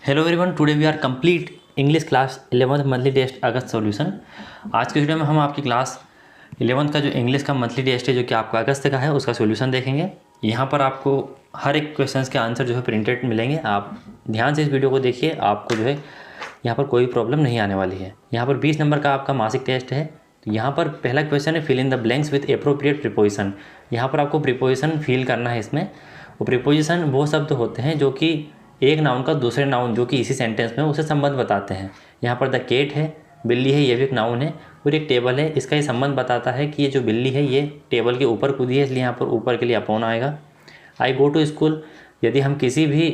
Hello everyone, today we are complete English class 11th monthly test August solution. आज के video में हम आपकी क्लास 11th का जो इंग्लिश का मंथली टेस्ट है जो कि आपका अगस्त का है उसका सॉल्यूशन देखेंगे। यहाँ पर आपको हर एक क्वेश्चंस के आंसर जो है प्रिंटेड मिलेंगे। आप ध्यान से इस वीडियो को देखिए, आपको जो है यहाँ पर कोई प्रॉब्लम नहीं आने वाली है। यहाँ पर 20 नंबर का आपका मासिक टेस्ट है। तो यहाँ पर पहला क्वेश्चन है fill in the blanks with appropriate preposition. यहाँ पर आपको प्रीपोजिशन फिल करना है इसमें। वो प्रीपोजिशन वो शब्द होते हैं जो कि एक नाउन का दूसरे नाउन जो कि इसी सेंटेंस में उसे संबंध बताते हैं। यहाँ पर द केट है, बिल्ली है, ये भी एक नाउन है और एक टेबल है। इसका ये संबंध बताता है कि ये जो बिल्ली है ये टेबल के ऊपर कूदी है, इसलिए यहाँ पर ऊपर के लिए अपॉन आएगा। आई गो टू स्कूल, यदि हम किसी भी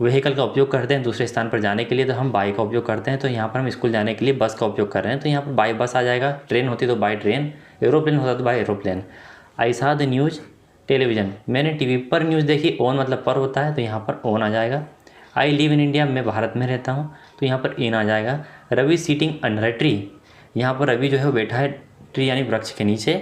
व्हीकल का उपयोग करते हैं दूसरे स्थान पर जाने के लिए तो हम बाई का उपयोग करते हैं। तो यहाँ पर हम स्कूल जाने के लिए बस का उपयोग कर रहे हैं, तो यहाँ पर बाई बस आ जाएगा। ट्रेन होती तो बाई ट्रेन, एरोप्लेन होता तो by aeroplane. I saw the news, television, मैंने टीवी पर न्यूज़ देखी। ऑन मतलब पर होता है तो यहाँ पर ऑन आ जाएगा। आई लिव इन इंडिया, मैं भारत में रहता हूँ, तो यहाँ पर इन आ जाएगा। Ravi sitting under a tree, यहाँ पर रवि जो है वो बैठा है ट्री यानी वृक्ष के नीचे।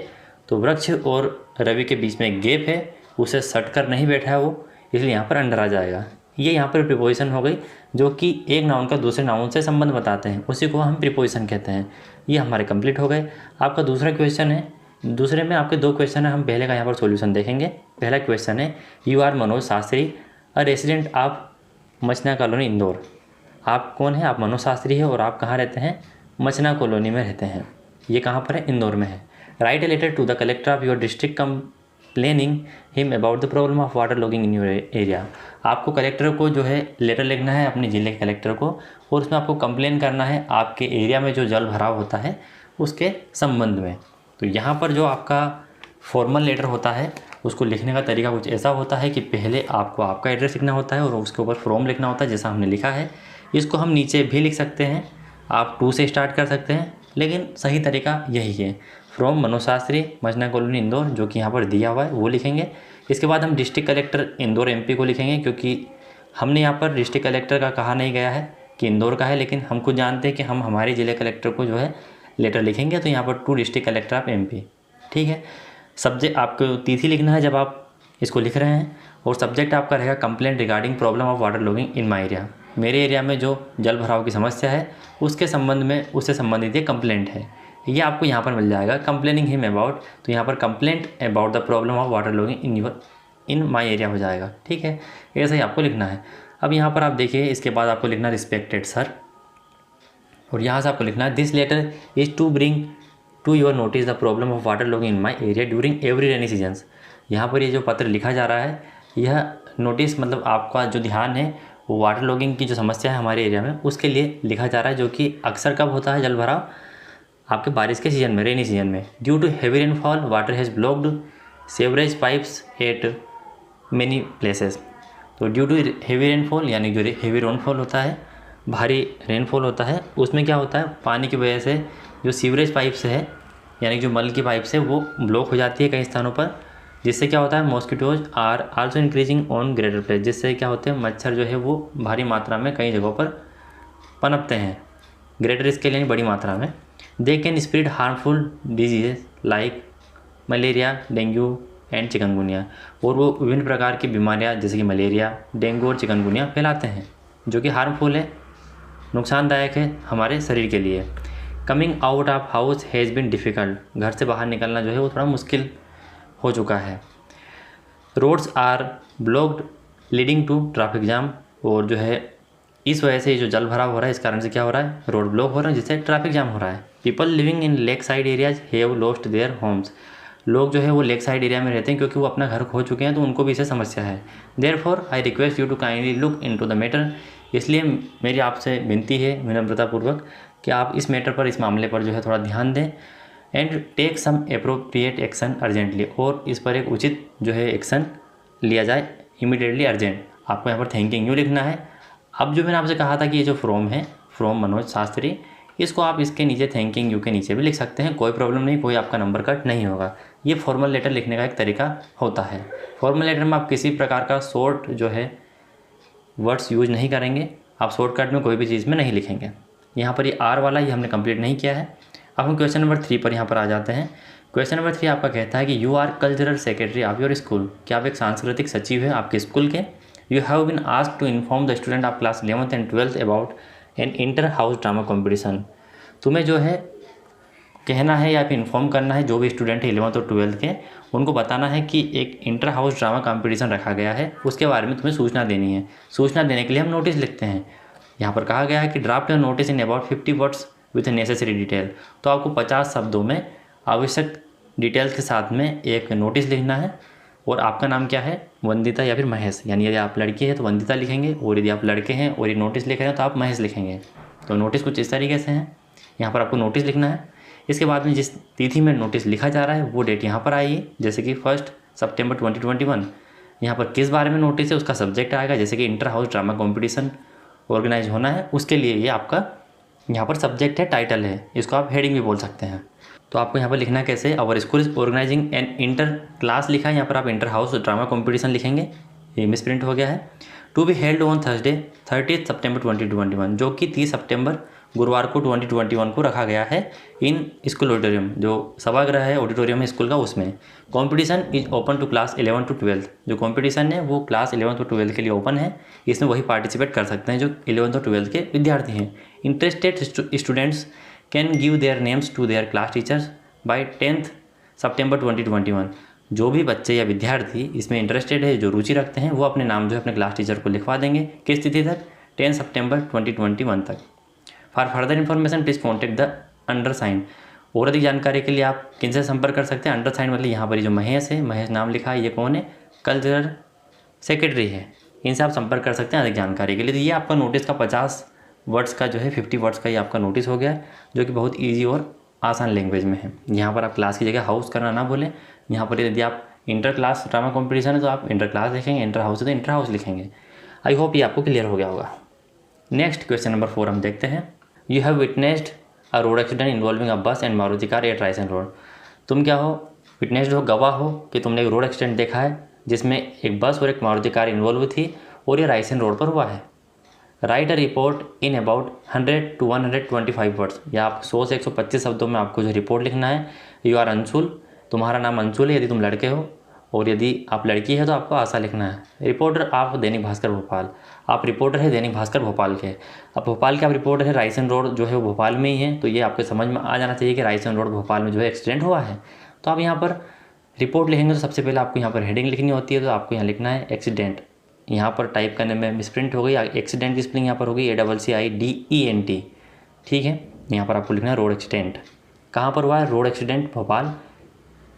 तो वृक्ष और रवि के बीच में एक गैप है, उसे सट कर नहीं बैठा है वो, इसलिए यहाँ पर अंडर आ जाएगा। ये यहाँ पर प्रीपोजिशन हो गई जो कि एक नाउन का दूसरे नाउन से संबंध बताते हैं, उसी को हम प्रीपोजिशन कहते हैं। ये हमारे कंप्लीट हो गए। आपका दूसरा क्वेश्चन है, दूसरे में आपके दो क्वेश्चन है, हम पहले का यहाँ पर सॉल्यूशन देखेंगे। पहला क्वेश्चन है you are Manoj Shastri a resident of Machna colony Indore. आप कौन है? आप मनोज शास्त्री है और आप कहाँ रहते हैं? मचना कॉलोनी में रहते हैं। ये कहाँ पर है? इंदौर में है। Write a letter to the collector of your district complaining him about the problem of water logging in your area. आपको कलेक्टर को जो है लेटर लिखना है, अपने ज़िले के कलेक्टर को, और उसमें आपको कंप्लेन करना है आपके एरिया में जो जल भराव होता है उसके संबंध में। तो यहाँ पर जो आपका फॉर्मल लेटर होता है उसको लिखने का तरीका कुछ ऐसा होता है कि पहले आपको आपका एड्रेस लिखना होता है और उसके ऊपर फ्रॉम लिखना होता है जैसा हमने लिखा है। इसको हम नीचे भी लिख सकते हैं, आप टू से स्टार्ट कर सकते हैं, लेकिन सही तरीका यही है। From Manoj Shastri Machna colony Indore, जो कि यहाँ पर दिया हुआ है, वो लिखेंगे। इसके बाद हम डिस्ट्रिक्ट कलेक्टर इंदौर एमपी को लिखेंगे, क्योंकि हमने यहाँ पर डिस्ट्रिक्ट कलेक्टर का कहा नहीं गया है कि इंदौर का है, लेकिन हम खुद जानते हैं कि हम हमारे ज़िले कलेक्टर को जो है लेटर लिखेंगे। तो यहाँ पर to district collector of MP, ठीक है। सब्जेक्ट आपको तिथि लिखना है जब आप इसको लिख रहे हैं, और सब्जेक्ट आपका रहेगा complaint regarding problem of water logging in my area. मेरे एरिया में जो जल भराव की समस्या है उसके संबंध में, उससे संबंधित ये कंप्लेंट है। ये आपको यहाँ पर मिल जाएगा। कंप्लेनिंग हिम अबाउट, तो यहाँ पर complaint about the problem of water logging in my area हो जाएगा, ठीक है। ऐसा ही आपको लिखना है। अब यहाँ पर आप देखिए, इसके बाद आपको लिखना रिस्पेक्टेड सर, और यहाँ से आपको लिखना है this letter is to bring to your notice the problem of water logging in my area during every rainy seasons. यहाँ पर ये जो पत्र लिखा जा रहा है, यह नोटिस मतलब आपका जो ध्यान है वो वाटर लॉगिंग की जो समस्या है हमारे एरिया में उसके लिए लिखा जा रहा है, जो कि अक्सर कब होता है जल भराव? आपके बारिश के सीज़न में, रेनी सीजन में। Due to heavy rainfall water has blocked sewerage pipes at many places. तो ड्यू टू हेवी रेनफॉल यानी जो हेवी रेनफॉल होता है, भारी रेनफॉल होता है, उसमें क्या होता है, पानी की वजह से जो सीवरेज पाइप्स है यानी जो मल की पाइप्स है वो ब्लॉक हो जाती है कई स्थानों पर, जिससे क्या होता है mosquitoes are also increasing on greater place, जिससे क्या होते हैं मच्छर जो है वो भारी मात्रा में कई जगहों पर पनपते हैं, ग्रेटर स्केल यानी बड़ी मात्रा में। They can spread harmful diseases like malaria, dengue and chikungunya, और वो विभिन्न प्रकार की बीमारियाँ जैसे कि मलेरिया, डेंगू और चिकनगुनिया फैलाते हैं, जो कि हार्मफुल है, नुकसानदायक है हमारे शरीर के लिए। Coming out of house has been difficult, घर से बाहर निकलना जो है वो थोड़ा मुश्किल हो चुका है। Roads are blocked leading to traffic jam, और जो है इस वजह से जो जल भराव हो रहा है इस कारण से क्या हो रहा है, रोड ब्लॉक हो रहा है, जिससे ट्रैफिक जाम हो रहा है। People living in lake side areas have lost their homes, लोग जो है वो लेक साइड एरिया में रहते हैं क्योंकि वो अपना घर खो चुके हैं, तो उनको भी इससे समस्या है। Therefore I request you to kindly look into the matter, इसलिए मेरी आपसे विनती है विनम्रतापूर्वक कि आप इस मैटर पर, इस मामले पर जो है थोड़ा ध्यान दें। And take some appropriate action urgently, और इस पर एक उचित जो है एक्शन लिया जाए इमीडिएटली, अर्जेंट। आपको यहाँ पर थैंकिंग यू लिखना है। अब जो मैंने आपसे कहा था कि ये जो फ्रॉम है, फ्रॉम मनोज शास्त्री, इसको आप इसके नीचे थैंकिंग यू के नीचे भी लिख सकते हैं, कोई प्रॉब्लम नहीं, कोई आपका नंबर कट नहीं होगा। ये फॉर्मल लेटर लिखने का एक तरीका होता है। फॉर्मल लेटर में आप किसी प्रकार का शॉर्ट जो है वर्ड्स यूज नहीं करेंगे, आप शॉर्टकट में कोई भी चीज़ में नहीं लिखेंगे। यहाँ पर ये आर वाला ये हमने कंप्लीट नहीं किया है। अब हम क्वेश्चन नंबर 3 पर यहाँ पर आ जाते हैं। क्वेश्चन नंबर 3 आपका कहता है कि you are cultural secretary of your school, क्या आप एक सांस्कृतिक सचिव है आपके स्कूल के? You have been asked to inform the student of class 11th and 12th about an inter house drama competition. तुम्हें जो है कहना है या फिर इन्फॉर्म करना है जो भी स्टूडेंट है 11th और 12th के, उनको बताना है कि एक इंटर हाउस ड्रामा कंपटीशन रखा गया है, उसके बारे में तुम्हें सूचना देनी है। सूचना देने के लिए हम नोटिस लिखते हैं। यहाँ पर कहा गया है कि draft your notice in about 50 words with necessary detail. तो आपको 50 शब्दों में आवश्यक डिटेल्स के साथ में एक नोटिस लिखना है। और आपका नाम क्या है, वंदिता या फिर महेश, यानी यदि आप लड़की है तो वंदिता लिखेंगे, और यदि आप लड़के हैं और ये नोटिस लिख रहे हैं तो आप महेश लिखेंगे। तो नोटिस कुछ इस तरीके से हैं। यहाँ पर आपको नोटिस लिखना है। इसके बाद में जिस तिथि में नोटिस लिखा जा रहा है वो डेट यहाँ पर आइए, जैसे कि 1 सितंबर 2021। यहाँ पर किस बारे में नोटिस है उसका सब्जेक्ट आएगा, जैसे कि inter house drama competition organise होना है, उसके लिए ये आपका यहाँ पर सब्जेक्ट है, टाइटल है, इसको आप हेडिंग भी बोल सकते हैं। तो आपको यहाँ पर लिखना कैसे, our school is organising an inter class लिखा है, यहाँ पर आप इंटर हाउस ड्रामा कॉम्पिटिशन लिखेंगे, ये मिसप्रिंट हो गया है। To be held on Thursday 30 September 2021, जो कि 30 सितंबर गुरुवार को 2021 को रखा गया है इन स्कूल ऑडिटोरियम, जो सभागृह है ऑडिटोरियम है स्कूल का, उसमें। Competition is open to class 11 to 12। जो कॉम्पिटिशन है वो क्लास 11 to 12 के लिए ओपन है, इसमें वही पार्टिसिपेट कर सकते हैं जो 11th और 12th के विद्यार्थी हैं। Interested students can give their names to their class teachers by 10 September 2021। जो भी बच्चे या विद्यार्थी इसमें इंटरेस्टेड है, जो रुचि रखते हैं, वो अपने नाम जो है अपने क्लास टीचर को लिखवा देंगे। किस तिथि तक, 10 सितंबर 2021 तक। For further information please contact the undersigned. और अधिक जानकारी के लिए आप किनसे संपर्क कर सकते हैं, अंडरसाइन मतलब यहाँ पर जो महेश है, महेश नाम लिखा है, ये कौन है, कल्चरल सेक्रेटरी है, इनसे आप संपर्क कर सकते हैं अधिक जानकारी के लिए। तो ये आपका नोटिस का 50 वर्ड्स का जो है 50 वर्ड्स का ये आपका नोटिस हो गया है, जो कि बहुत ईजी और आसान लैंग्वेज में है। यहाँ पर आप क्लास की जगह हाउस करना ना भूलें। यहाँ पर यदि आप इंटर क्लास ड्रामा कॉम्पिटिशन है तो आप इंटर क्लास लिखेंगे, इंटर हाउस है तो इंटर हाउस लिखेंगे। आई होप ये आपको क्लियर हो गया होगा। नेक्स्ट क्वेश्चन नंबर 4 हम देखते हैं। You have witnessed a road accident involving a bus and Maruti car at Raisen road. तुम क्या हो, विटनेस्ड हो, गवाह हो कि तुमने एक रोड एक्सीडेंट देखा है जिसमें एक बस और एक मारुति कार इन्वॉल्व थी और ये राइसन रोड पर हुआ है। Right a report in about 100 to 125 words, या आप 100 से 125 शब्दों में आपको जो रिपोर्ट लिखना है। यू आर अंशुल, तुम्हारा नाम अंशुल है यदि तुम लड़के हो, और यदि आप लड़की है तो आपको आशा लिखना है। रिपोर्टर आप दैनिक भास्कर भोपाल, आप रिपोर्टर है दैनिक भास्कर भोपाल के। अब भोपाल के आप रिपोर्टर है, राइसन रोड जो है वो भोपाल में ही है, तो ये आपको समझ में आ जाना चाहिए कि राइसन रोड भोपाल में जो है एक्सीडेंट हुआ है। तो आप यहाँ पर रिपोर्ट लिखेंगे तो सबसे पहले आपको यहाँ पर हेडिंग लिखनी होती है, तो आपको यहाँ लिखना है एक्सीडेंट। यहाँ पर टाइप करने में मिसप्रिंट हो गई, एक्सीडेंट की स्पेलिंग यहाँ पर होगी ACCIDENT, ठीक है। यहाँ पर आपको लिखना है रोड एक्सीडेंट। कहाँ पर हुआ है, रोड एक्सीडेंट भोपाल,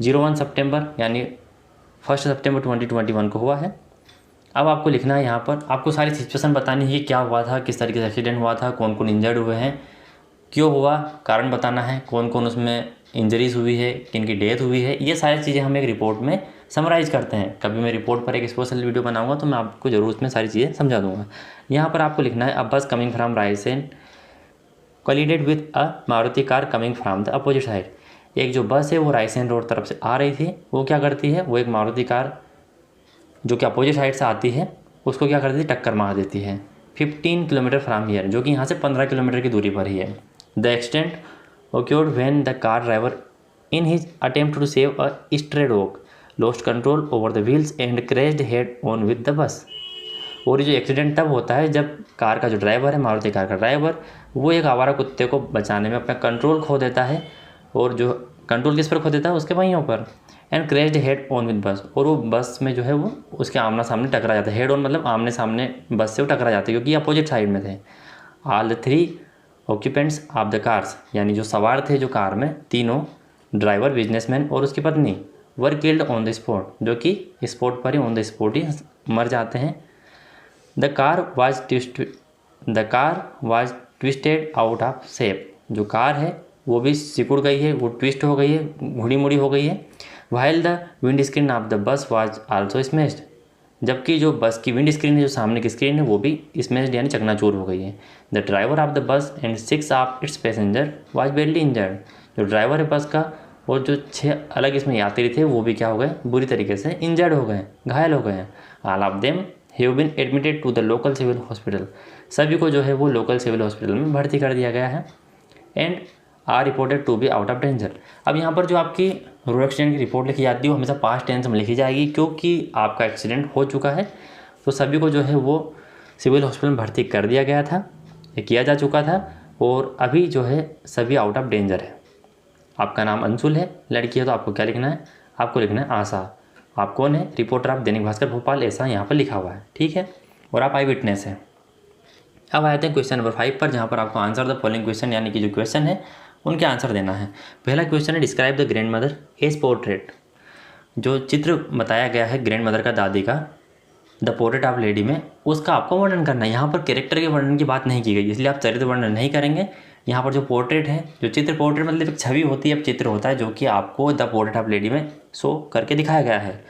01 सितंबर यानी 1 सितंबर 2021 को हुआ है। अब आपको लिखना है, यहाँ पर आपको सारी सिचुएशन बतानी है कि क्या हुआ था, किस तरीके से एक्सीडेंट हुआ था, कौन कौन इंजर्ड हुए हैं, क्यों हुआ, कारण बताना है, कौन कौन उसमें इंजरीज हुई है, किन की डेथ हुई है। ये सारी चीज़ें हम एक रिपोर्ट में समराइज़ करते हैं। कभी मैं रिपोर्ट पर एक स्पेशल वीडियो बनाऊंगा तो मैं आपको ज़रूर उसमें सारी चीज़ें समझा दूंगा। यहाँ पर आपको लिखना है, a bus coming from Raisen collided with a Maruti car coming from the opposite side. एक जो बस है वो राइसन रोड तरफ से आ रही थी, वो क्या करती है, वो एक मारुति कार जो कि अपोजिट साइड से आती है उसको क्या करती है, टक्कर मार देती है। 15 किलोमीटर फ्राम हियर, जो कि यहाँ से 15 किलोमीटर की दूरी पर ही है। The accident occurred when the car driver in his attempt to save a stray dog lost control over the wheels and crashed head on with the bus। और ये जो एक्सीडेंट तब होता है जब कार का जो ड्राइवर है, मारुति कार का ड्राइवर, वो एक आवारा कुत्ते को बचाने में अपना कंट्रोल खो देता है, और जो कंट्रोल किस पर खो देता है, उसके पहियों पर। एंड क्रेश्ड हेड ऑन विद बस, और वो बस में जो है वो उसके आमना सामने टकरा जाता है। हेड ऑन मतलब आमने सामने बस से वो टकरा जाते हैं, क्योंकि अपोजिट साइड में थे। All the 3 occupants of the cars, यानी जो सवार थे जो कार में, तीनों ड्राइवर, बिजनेसमैन और उसकी पत्नी, were killed on the spot, जो कि स्पॉट पर ही ऑन द स्पॉट ही मर जाते हैं। The car was twisted out of shape, जो कार है वो भी सिकुड़ गई है, वो ट्विस्ट हो गई है, घुड़ी मुड़ी हो गई है। While the wind screen of the bus was also smashed, जबकि जो बस की विंड स्क्रीन है, जो सामने की स्क्रीन है, वो भी स्मैश्ड यानी चकनाचूर हो गई है। The driver of the bus and 6 of its passenger was badly injured, जो ड्राइवर है बस का और जो 6 अलग इसमें यात्री थे वो भी क्या हो गए, बुरी तरीके से इंजर्ड हो गए, घायल हो गए। All of them have been admitted to the local civil hospital, सभी को जो है वो लोकल सिविल हॉस्पिटल में भर्ती कर दिया गया है। And are reported to be out of danger. अब यहाँ पर जो आपकी रोड एक्सीडेंट की रिपोर्ट लिखी जाती है वो हमेशा पास्ट टेंस में लिखी जाएगी, क्योंकि आपका एक्सीडेंट हो चुका है, तो सभी को जो है वो सिविल हॉस्पिटल में भर्ती कर दिया गया था, ये किया जा चुका था, और अभी जो है सभी आउट ऑफ डेंजर है। आपका नाम अंशुल है, लड़की है तो आपको क्या लिखना है, आपको लिखना है आशा। आप कौन है, रिपोर्टर आप दैनिक भास्कर भोपाल, ऐसा यहाँ पर लिखा हुआ है, ठीक है, और आप आई विटनेस हैं। अब आते हैं क्वेश्चन नंबर 5 पर, जहाँ पर आपको आंसर द फॉलोइंग क्वेश्चन यानी कि जो क्वेश्चन है उनके आंसर देना है। पहला क्वेश्चन है describe the grandmother as portrait. जो चित्र बताया गया है ग्रैंड मदर का, दादी का, द पोर्ट्रेट ऑफ लेडी में, उसका आपको वर्णन करना है। यहाँ पर कैरेक्टर के वर्णन की बात नहीं की गई, इसलिए आप चरित्र वर्णन नहीं करेंगे। यहाँ पर जो पोर्ट्रेट है, जो चित्र, पोर्ट्रेट मतलब एक छवि होती है, अब चित्र होता है जो कि आपको द पोर्ट्रेट ऑफ लेडी में शो करके दिखाया गया है,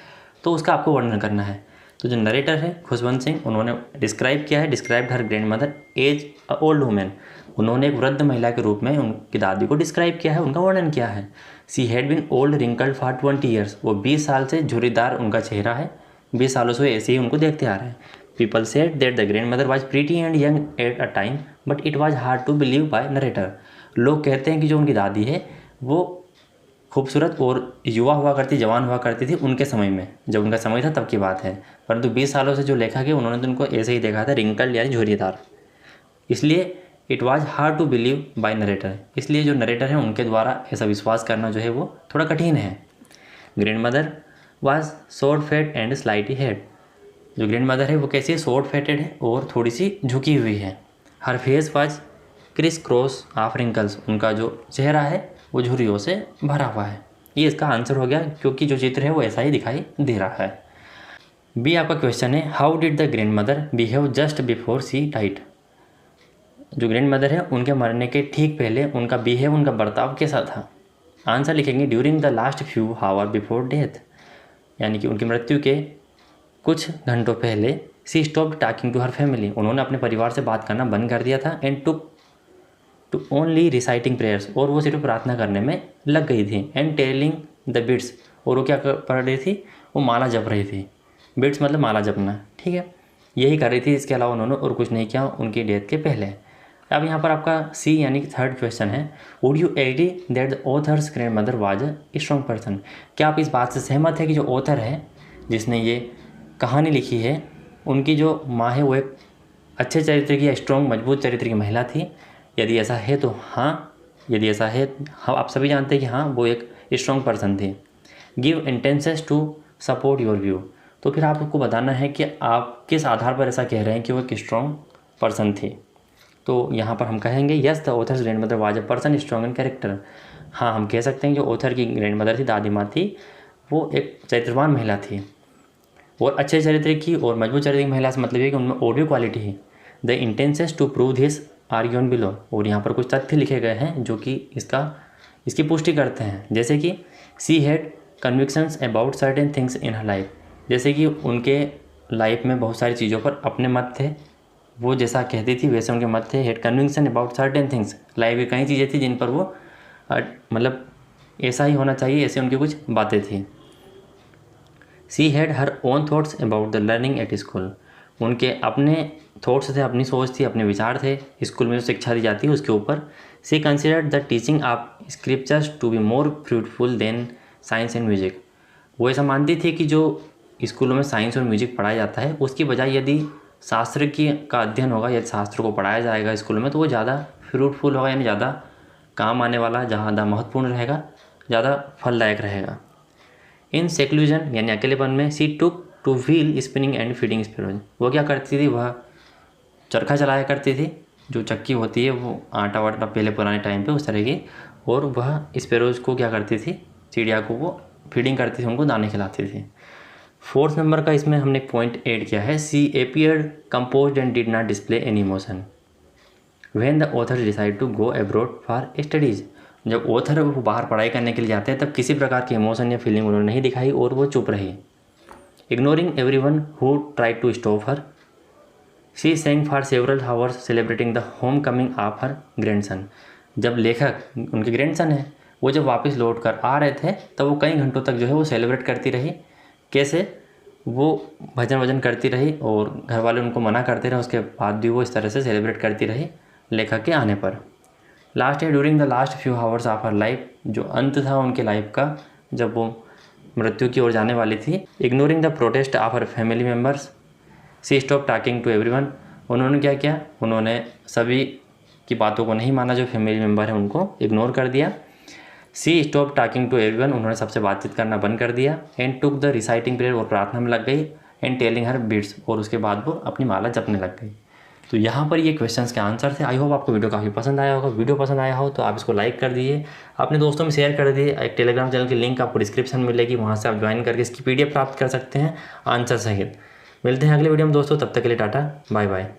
तो उसका आपको वर्णन करना है। तो जो नरेटर है खुशवंत सिंह, उन्होंने डिस्क्राइब किया है, described her grandmother as a old women. उन्होंने एक वृद्ध महिला के रूप में उनकी दादी को डिस्क्राइब किया है, उनका वर्णन किया है। She had been old wrinkled for 20 years, वो 20 साल से झुर्रीदार उनका चेहरा है, 20 सालों से ऐसे ही उनको देखते आ रहे हैं। People said that the grandmother was pretty and young at a time but it was hard to believe by narrator. लोग कहते हैं कि जो उनकी दादी है वो खूबसूरत और युवा हुआ करती, जवान हुआ करती थी उनके समय में, जब उनका समय था तब की बात है, परंतु 20 सालों से जो लेखक है उन्होंने तो उनको ऐसे ही देखा था, रिंकल्ड यानी झुर्रीदार, इसलिए it was hard to believe by narrator, इसलिए जो नरेटर है उनके द्वारा ऐसा विश्वास करना जो है वो थोड़ा कठिन है। Grandmother was short fat and slightly head. जो ग्रैंड मदर है वो कैसी है, शॉर्ट फेटेड है और थोड़ी सी झुकी हुई है। Her face was crisscross of wrinkles, उनका जो चेहरा है वो झुर्रियों से भरा हुआ है। ये इसका आंसर हो गया, क्योंकि जो चित्र है वो ऐसा ही दिखाई दे रहा है। बी आपका क्वेश्चन है how did the grand mother behave just before she died. जो ग्रैंड मदर है उनके मरने के ठीक पहले उनका बिहेव, उनका बर्ताव कैसा था। आंसर लिखेंगे during the last few hour before death, यानी कि उनकी मृत्यु के कुछ घंटों पहले she stopped talking to her family, उन्होंने अपने परिवार से बात करना बंद कर दिया था। And to only reciting prayers, और वो सिर्फ प्रार्थना करने में लग गई थी। एंड टेलिंग द बिट्स, और वो क्या पढ़ रही थी, वो माला जप रही थी। बिट्स मतलब माला जपना, ठीक है, यही कर रही थी, इसके अलावा उन्होंने और कुछ नहीं किया उनकी डेथ के पहले। अब यहाँ पर आपका सी यानी कि थर्ड क्वेश्चन है would you agree that the author's grandmother was a strong person. क्या आप इस बात से सहमत है कि जो ऑथर है जिसने ये कहानी लिखी है, उनकी जो माँ है वो एक अच्छे चरित्र की, स्ट्रॉन्ग मजबूत चरित्र की महिला थी। यदि ऐसा है तो हाँ, यदि ऐसा है, हाँ, आप सभी जानते हैं कि हाँ वो एक स्ट्रॉन्ग पर्सन थी। Give instances to support your view, तो फिर आपको बताना है कि आप किस आधार पर ऐसा कह रहे हैं कि वो एक स्ट्रॉन्ग पर्सन थी। तो यहाँ पर हम कहेंगे yes the author's grandmother was a person strong in character. हाँ, हम कह सकते हैं जो ऑथर की ग्रैंड मदर थी, दादी माँ थी, वो एक चरित्रवान महिला थी और अच्छे चरित्र की और मजबूत चरित्र की महिला से मतलब है कि उनमें और भी क्वालिटी है। The instances to prove this are given below, और यहाँ पर कुछ तथ्य लिखे गए हैं जो कि इसकी पुष्टि करते हैं, जैसे कि she had convictions about certain things in her life, जैसे कि उनके लाइफ में बहुत सारी चीज़ों पर अपने मत थे, वो जैसा कहती थी वैसे उनके मत थे। Had conviction about certain things, life में कई चीज़ें थी जिन पर वो मतलब ऐसा ही होना चाहिए, ऐसे उनकी कुछ बातें थी। She had her own thoughts about the learning at school, उनके अपने थॉट्स थे, अपनी सोच थी, अपने विचार थे स्कूल में जो शिक्षा दी जाती है उसके ऊपर। She considered the teaching of scriptures to be more fruitful than science and music, वो ऐसा मानती थी कि जो स्कूलों में साइंस और म्यूजिक पढ़ाया जाता है उसकी बजाय यदि शास्त्र का अध्ययन होगा, यदि शास्त्र को पढ़ाया जाएगा स्कूलों में तो वो ज़्यादा फ्रूटफुल होगा, यानी ज़्यादा काम आने वाला, ज़्यादा महत्वपूर्ण रहेगा, ज़्यादा फलदायक रहेगा। इन सेक्लूजन यानी अकेलेपन में she took to wheel spinning and feeding sparrows, वो क्या करती थी, वह चरखा चलाया करती थी, जो चक्की होती है वो आटा वाटा पहले पुराने टाइम पे उस तरह की, और वह स्पैरोज को क्या करती थी, चिड़िया को वो फीडिंग करती थी, उनको दाने खिलाती थी। फोर्थ नंबर का इसमें हमने पॉइंट ऐड किया है she appeared composed and did not display any emotion when the author decide to go abroad for studies, जब ऑथर वो बाहर पढ़ाई करने के लिए जाते हैं तब किसी प्रकार की इमोशन या फीलिंग उन्होंने नहीं दिखाई और वो चुप रही। Ignoring everyone who tried to stop her, she sang for several hours celebrating the homecoming of her grandson, जब लेखक उनके ग्रैंडसन है वो जब वापस लौट कर आ रहे थे तब वो कई घंटों तक जो है वो सेलिब्रेट करती रही। कैसे, वो भजन वजन करती रही और घर वाले उनको मना करते रहे, उसके बाद भी वो इस तरह से सेलिब्रेट करती रही लेखक के आने पर। लास्ट है during the last few hours of her life, जो अंत था उनके लाइफ का जब वो मृत्यु की ओर जाने वाली थी। Ignoring the protest of her family members, she stop talking to everyone, उन्होंने क्या किया, उन्होंने सभी की बातों को नहीं माना, जो फैमिली मेम्बर है उनको इग्नोर कर दिया। सी स्टॉप टॉकिंग टू एवरीवन, उन्होंने सबसे बातचीत करना बंद कर दिया। And took the reciting prayer, और प्रार्थना में लग गई। एंड टेलिंग हर बीट्स, और उसके बाद वो अपनी माला जपने लग गई। तो यहाँ पर ये क्वेश्चंस के आंसर थे। आई होप आपको वीडियो काफ़ी पसंद आया होगा। वीडियो पसंद आया हो तो आप इसको लाइक कर दीजिए, अपने दोस्तों में शेयर कर दीजिए। एक टेलीग्राम चैनल की लिंक आपको डिस्क्रिप्शन में मिलेगी, वहाँ से आप ज्वाइन करके इसकी PDF प्राप्त कर सकते हैं आंसर सहित। मिलते हैं अगले वीडियो में दोस्तों, तब तक के लिए टाटा बाय बाय।